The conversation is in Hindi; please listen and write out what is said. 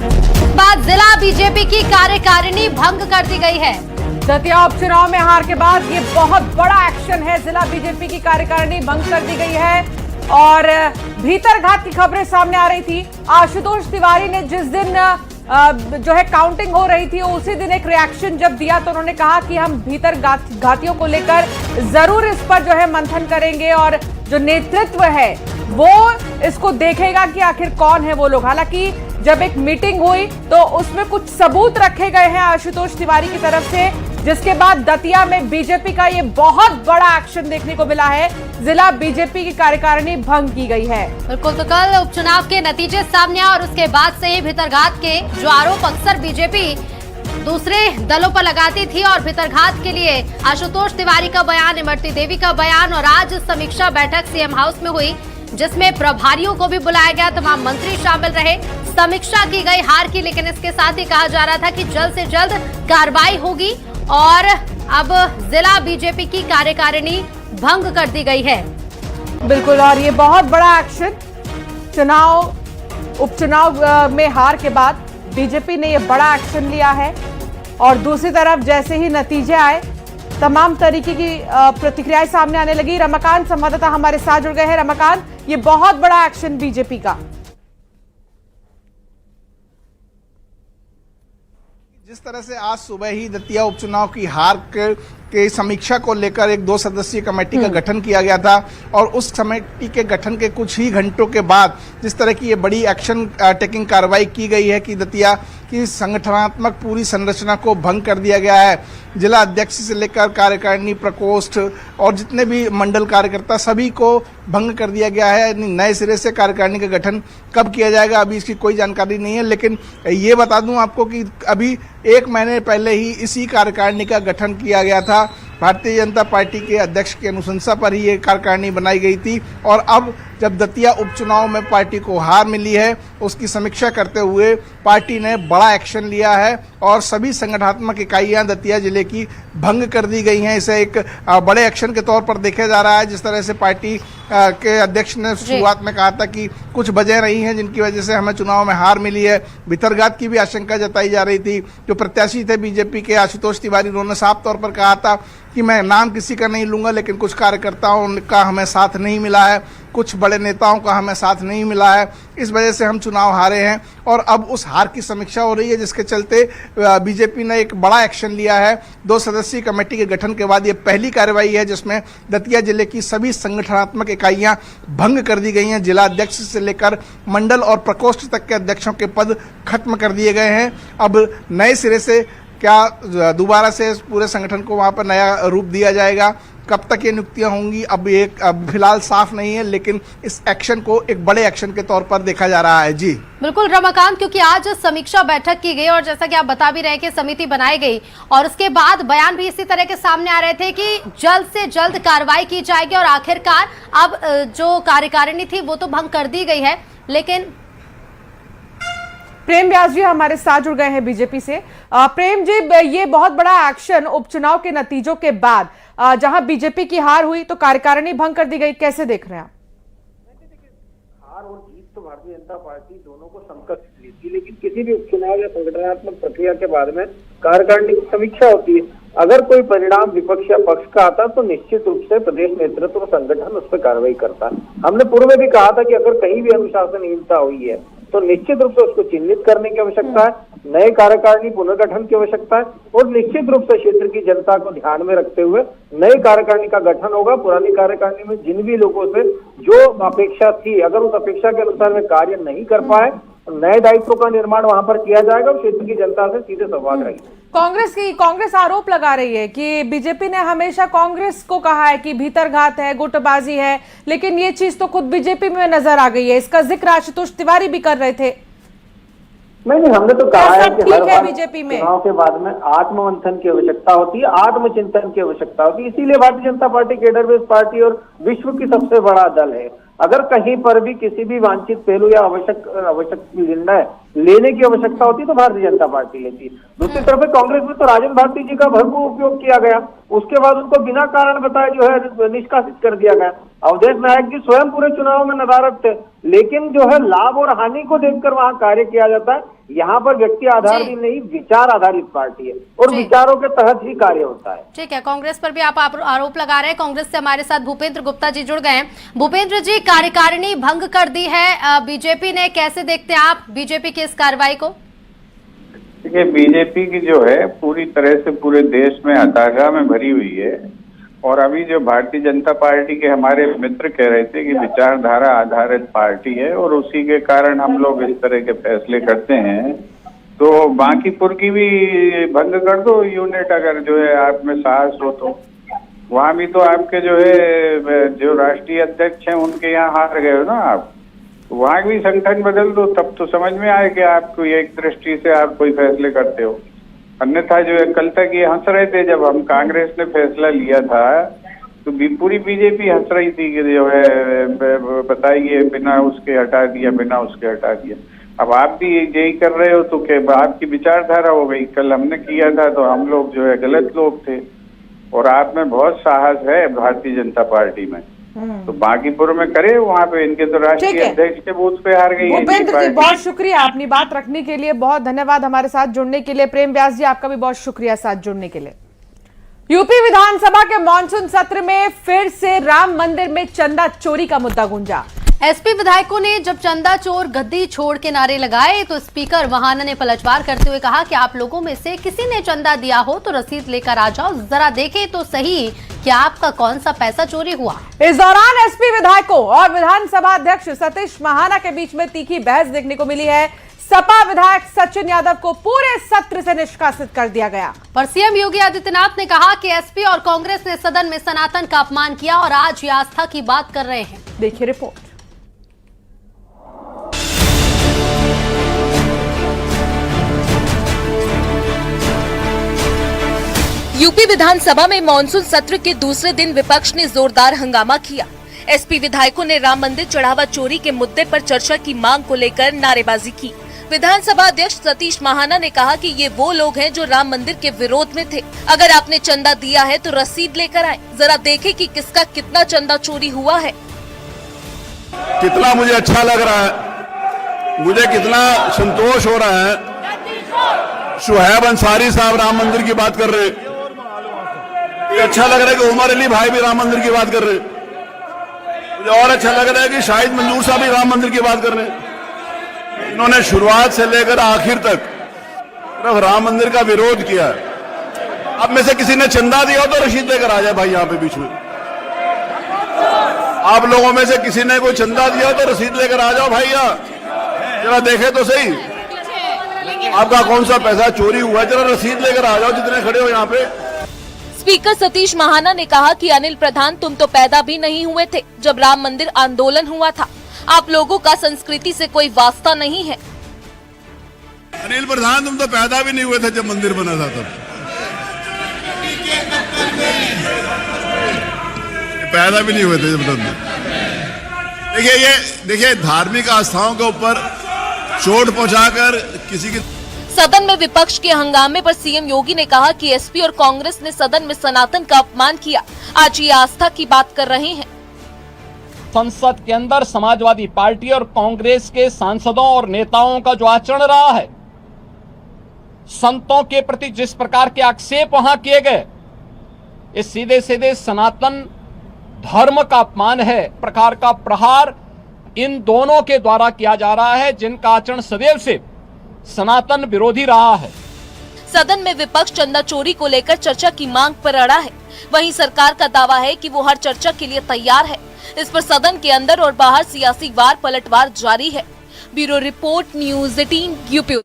बाद जिला बीजेपी की कार्यकारिणी भंग कर दी गई है। दतिया उपचुनाव में हार के बाद ये बहुत बड़ा एक्शन है। जिला बीजेपी की कार्यकारिणी भंग कर दी गई है और भीतरघात की खबरें सामने आ रही थी। आशुतोष तिवारी ने जिस दिन जो है काउंटिंग हो रही थी उसी दिन एक रिएक्शन जब दिया तो उन्होंने कहा कि हम भीतर घातियों को लेकर जरूर इस पर जो है मंथन करेंगे और जो नेतृत्व है वो इसको देखेगा कि आखिर कौन है वो लोग। हालांकि जब एक मीटिंग हुई तो उसमें कुछ सबूत रखे गए हैं आशुतोष तिवारी की तरफ से, जिसके बाद दतिया में बीजेपी का ये बहुत बड़ा एक्शन देखने को मिला है। जिला बीजेपी की कार्यकारिणी भंग की गई है। बिल्कुल, तो कल उपचुनाव के नतीजे सामने आए और उसके बाद से ही भीतरघात के जो आरोप अक्सर बीजेपी दूसरे दलों पर लगाती थी और भीतरघात के लिए आशुतोष तिवारी का बयान, इमरती देवी का बयान और आज समीक्षा बैठक सीएम हाउस में हुई जिसमें प्रभारियों को भी बुलाया गया, तमाम मंत्री शामिल रहे, समीक्षा की गई हार की। लेकिन इसके साथ ही कहा जा रहा था कि जल्द से जल्द कार्रवाई होगी और अब जिला बीजेपी की कार्यकारिणी भंग कर दी गई है। बिल्कुल, और ये बहुत बड़ा एक्शन उपचुनाव में हार के बाद बीजेपी ने ये बड़ा एक्शन लिया है और दूसरी तरफ जैसे ही नतीजे आए तमाम तरीके की प्रतिक्रियाएं सामने आने लगी। रमाकांत संवाददाता हमारे साथ जुड़ गए हैं। रमाकांत, ये बहुत बड़ा एक्शन बीजेपी का। जिस तरह से आज सुबह ही दतिया उपचुनाव की हार के समीक्षा को लेकर एक 2 सदस्यीय कमेटी का गठन किया गया था और उस कमेटी के गठन के कुछ ही घंटों के बाद जिस तरह की ये बड़ी एक्शन टेकिंग कार्रवाई की गई है कि दतिया की संगठनात्मक पूरी संरचना को भंग कर दिया गया है। जिला अध्यक्ष से लेकर कार्यकारिणी प्रकोष्ठ और जितने भी मंडल कार्यकर्ता सभी को भंग कर दिया गया है। नए सिरे से कार्यकारिणी का गठन कब किया जाएगा अभी इसकी कोई जानकारी नहीं है, लेकिन ये बता दूं आपको कि अभी 1 महीने पहले ही इसी कार्यकारिणी का गठन किया गया था। भारतीय जनता पार्टी के अध्यक्ष की अनुशंसा पर ही ये कार्यकारिणी बनाई गई थी और अब जब दतिया उपचुनाव में पार्टी को हार मिली है उसकी समीक्षा करते हुए पार्टी ने बड़ा एक्शन लिया है और सभी संगठनात्मक इकाइयां दतिया जिले की भंग कर दी गई हैं। इसे एक बड़े एक्शन के तौर पर देखा जा रहा है। जिस तरह से पार्टी के अध्यक्ष ने शुरुआत में कहा था कि कुछ वजह रही हैं जिनकी वजह से हमें चुनाव में हार मिली है। भीतरघात की भी आशंका जताई जा रही थी। जो प्रत्याशी थे बीजेपी के आशुतोष तिवारी, उन्होंने साफ तौर पर कहा था कि मैं नाम किसी का नहीं लूंगा, लेकिन कुछ कार्यकर्ताओं का हमें साथ नहीं मिला है, कुछ बड़े नेताओं का हमें साथ नहीं मिला है, इस वजह से हम चुनाव हारे हैं। और अब उस हार की समीक्षा हो रही है जिसके चलते बीजेपी ने एक बड़ा एक्शन लिया है। 2 सदस्यीय कमेटी के गठन के बाद ये पहली कार्रवाई है जिसमें दतिया जिले की सभी संगठनात्मक इकाइयां भंग कर दी गई हैं। जिला अध्यक्ष से लेकर मंडल और प्रकोष्ठ तक के अध्यक्षों के पद खत्म कर दिए गए हैं। अब नए सिरे से क्या दोबारा से पूरे संगठन को वहां पर नया रूप दिया जाएगा, कब तक ये नियुक्तियां होंगी अब फिलहाल साफ नहीं है, लेकिन इस एक्शन को एक बड़े एक्शन के तौर पर देखा जा रहा है। जी बिल्कुल रमाकांत, क्योंकि आज समीक्षा बैठक की गई और जैसा कि आप बता भी रहे हैं कि समिति बनाई गई और उसके बाद बयान भी इसी तरह के सामने आ रहे थे कि जल्द से जल्द कार्रवाई की जाएगी और आखिरकार अब जो कार्यकारिणी थी वो तो भंग कर दी गई है। लेकिन प्रेम व्यास जी हमारे साथ जुड़ गए हैं बीजेपी से। प्रेम जी, ये बहुत बड़ा एक्शन उपचुनाव के नतीजों के बाद जहां बीजेपी की हार हुई तो कार्यकारिणी भंग कर दी गई, कैसे देख रहे हैं आप? हार और जीत तो भारतीय जनता पार्टी दोनों को संकट लेती, लेकिन किसी भी उपचुनाव या संगठनात्मक प्रक्रिया के बाद में कार्यकारिणी की समीक्षा होती है। अगर कोई परिणाम विपक्ष या पक्ष का आता तो निश्चित रूप से प्रदेश नेतृत्व और संगठन उस पर कार्रवाई करता है। हमने पूर्व में भी कहा था कि अगर कहीं भी अनुशासनहीनता हुई है तो निश्चित रूप से उसको चिन्हित करने की आवश्यकता है, नए कार्यकारिणी पुनर्गठन की आवश्यकता है और निश्चित रूप से क्षेत्र की जनता को ध्यान में रखते हुए नई कार्यकारिणी का गठन होगा। पुरानी कार्यकारिणी में जिन भी लोगों से जो अपेक्षा थी, अगर उस अपेक्षा के अनुसार वे कार्य नहीं कर पाए, नए दायित्वों का निर्माण वहां पर किया जाएगा और क्षेत्र की जनता से सीधे संवाद रहेगा। कांग्रेस आरोप लगा रही है कि बीजेपी ने हमेशा कांग्रेस को कहा है कि भीतरघात है, गुटबाजी है, लेकिन ये चीज तो खुद बीजेपी में नजर आ गई है। इसका जिक्र आशुतोष तिवारी भी कर रहे थे। नहीं, हमने तो कहा है कि हर बार बीजेपी में चुनाव के बाद में आत्ममंथन की आवश्यकता होती है, आत्मचिंतन की आवश्यकता होती है। इसीलिए Bharatiya Janata party cadre based party और विश्व की सबसे बड़ा दल है। अगर कहीं पर भी किसी भी वांछित पहलू या आवश्यक निर्णय लेने की आवश्यकता होती है तो भारतीय जनता पार्टी लेती है। दूसरी तरफ कांग्रेस में तो राजन भारती जी का भरपूर उपयोग किया गया। उसके बाद उनको बिना कारण बताए जो है निष्कासित कर दिया गया। अवधेश नायक जी स्वयं पूरे चुनाव में नदारद थे, लेकिन जो है लाभ और हानि को देखकर वहां कार्य किया जाता है। यहाँ पर व्यक्ति आधारित नहीं, विचार आधारित पार्टी है और विचारों के तहत ही कार्य होता है। ठीक है, कांग्रेस पर भी आप आरोप लगा रहे हैं। कांग्रेस से हमारे साथ भूपेंद्र गुप्ता जी जुड़ गए हैं। भूपेंद्र जी, कार्यकारिणी भंग कर दी है बीजेपी ने, कैसे देखते हैं आप बीजेपी की इस कार्रवाई को? देखिए, बीजेपी की जो है पूरी तरह से पूरे देश में हताशा में भरी हुई है। और अभी जो भारतीय जनता पार्टी के हमारे मित्र कह रहे थे कि विचारधारा आधारित पार्टी है और उसी के कारण हम लोग इस तरह के फैसले करते हैं, तो बांकीपुर की भी भंग कर दो यूनिट, अगर जो है आप में साहस हो तो। वहां भी तो आपके जो है जो राष्ट्रीय अध्यक्ष हैं उनके यहाँ हार गए हो ना आप, वहां भी संगठन बदल दो, तब तो समझ में आए कि आपको एक दृष्टि से आप कोई फैसले करते हो। अन्यथा जो है कल तक ये हंस रहे थे, जब हम कांग्रेस ने फैसला लिया था तो पूरी बीजेपी हंस रही थी कि जो है बताइए बिना उसके हटा दिया, बिना उसके हटा दिया। अब आप भी यही कर रहे हो तो क्या आपकी विचारधारा हो गई? कल हमने किया था तो हम लोग जो है गलत लोग थे, और आप में बहुत साहस है भारतीय जनता पार्टी में, तो बांकीपुर में करे, वहाँ पे इनके तो राष्ट्रीय अध्यक्ष के बूथ पे हार गई। भूपेंद्र जी, बहुत शुक्रिया अपनी बात रखने के लिए, बहुत धन्यवाद हमारे साथ जुड़ने के लिए। प्रेम व्यास जी, आपका भी बहुत शुक्रिया साथ जुड़ने के लिए। यूपी विधानसभा के मानसून सत्र में फिर से राम मंदिर में चंदा चोरी का मुद्दा गूंजा। एसपी विधायकों ने जब चंदा चोर गद्दी छोड़ के नारे लगाए तो स्पीकर वहाना ने पलटवार करते हुए कहा कि आप लोगों में से किसी ने चंदा दिया हो तो रसीद लेकर आ जाओ, जरा देखें तो सही कि आपका कौन सा पैसा चोरी हुआ। इस दौरान एसपी विधायकों और विधानसभा अध्यक्ष सतीश महाना के बीच में तीखी बहस देखने को मिली है। सपा विधायक सचिन यादव को पूरे सत्र से निष्कासित कर दिया गया। पर सीएम योगी आदित्यनाथ ने कहा कि एसपी और कांग्रेस ने सदन में सनातन का अपमान किया और आज ये आस्था की बात कर रहे हैं। देखिए रिपोर्ट। यूपी विधानसभा में मानसून सत्र के दूसरे दिन विपक्ष ने जोरदार हंगामा किया। एसपी विधायकों ने राम मंदिर चढ़ावा चोरी के मुद्दे पर चर्चा की मांग को लेकर नारेबाजी की। विधानसभा अध्यक्ष सतीश महाना ने कहा कि ये वो लोग हैं जो राम मंदिर के विरोध में थे। अगर आपने चंदा दिया है तो रसीद लेकर आए, जरा देखें कि किसका कितना चंदा चोरी हुआ है। कितना मुझे अच्छा लग रहा है, मुझे कितना संतोष हो रहा है। शुहैब अंसारी साहब राम मंदिर की बात कर रहे, अच्छा लग रहा है कि उमर अली भाई भी राम मंदिर की बात कर रहे। मुझे और अच्छा लग रहा है कि शाहिद मंजूर साहब भी राम मंदिर की बात कर रहे हैं। इन्होंने शुरुआत से लेकर आखिर तक सिर्फ राम मंदिर का विरोध किया है। अब में से किसी ने चंदा दिया हो तो रसीद लेकर आ जाए भाई, यहाँ पे बीच में। आप लोगों में से किसी ने कोई चंदा दिया हो तो रसीद लेकर आ जाओ भाई, यहाँ जरा देखे तो सही आपका कौन सा पैसा चोरी हुआ, जरा रसीद लेकर आ जाओ जितने खड़े हो यहाँ पे। स्पीकर सतीश महाना ने कहा कि अनिल प्रधान, तुम तो पैदा भी नहीं हुए थे जब राम मंदिर आंदोलन हुआ था। आप लोगों का संस्कृति से कोई वास्ता नहीं है। अनिल प्रधान, तुम तो पैदा भी नहीं हुए थे जब मंदिर बना था, तब पैदा भी नहीं हुए थे जब मंदिर। देखिए धार्मिक आस्थाओं के ऊपर चोट पहुंचाकर किसी की। सदन में विपक्ष के हंगामे पर सीएम योगी ने कहा कि एसपी और कांग्रेस ने सदन में सनातन का अपमान किया, आज ये आस्था की बात कर रहे हैं। संसद के अंदर समाजवादी पार्टी और कांग्रेस के सांसदों और नेताओं का जो आचरण रहा है, संतों के प्रति जिस प्रकार के आक्षेप वहां किए गए, ये सीधे सीधे सनातन धर्म का अपमान है। प्रकार का प्रहार इन दोनों के द्वारा किया जा रहा है, जिनका आचरण सदैव से सनातन विरोधी रहा है। सदन में विपक्ष चंदा चोरी को लेकर चर्चा की मांग पर अड़ा है। वहीं सरकार का दावा है कि वो हर चर्चा के लिए तैयार है। इस पर सदन के अंदर और बाहर सियासी वार पलटवार जारी है। Bureau report, news 18 UP.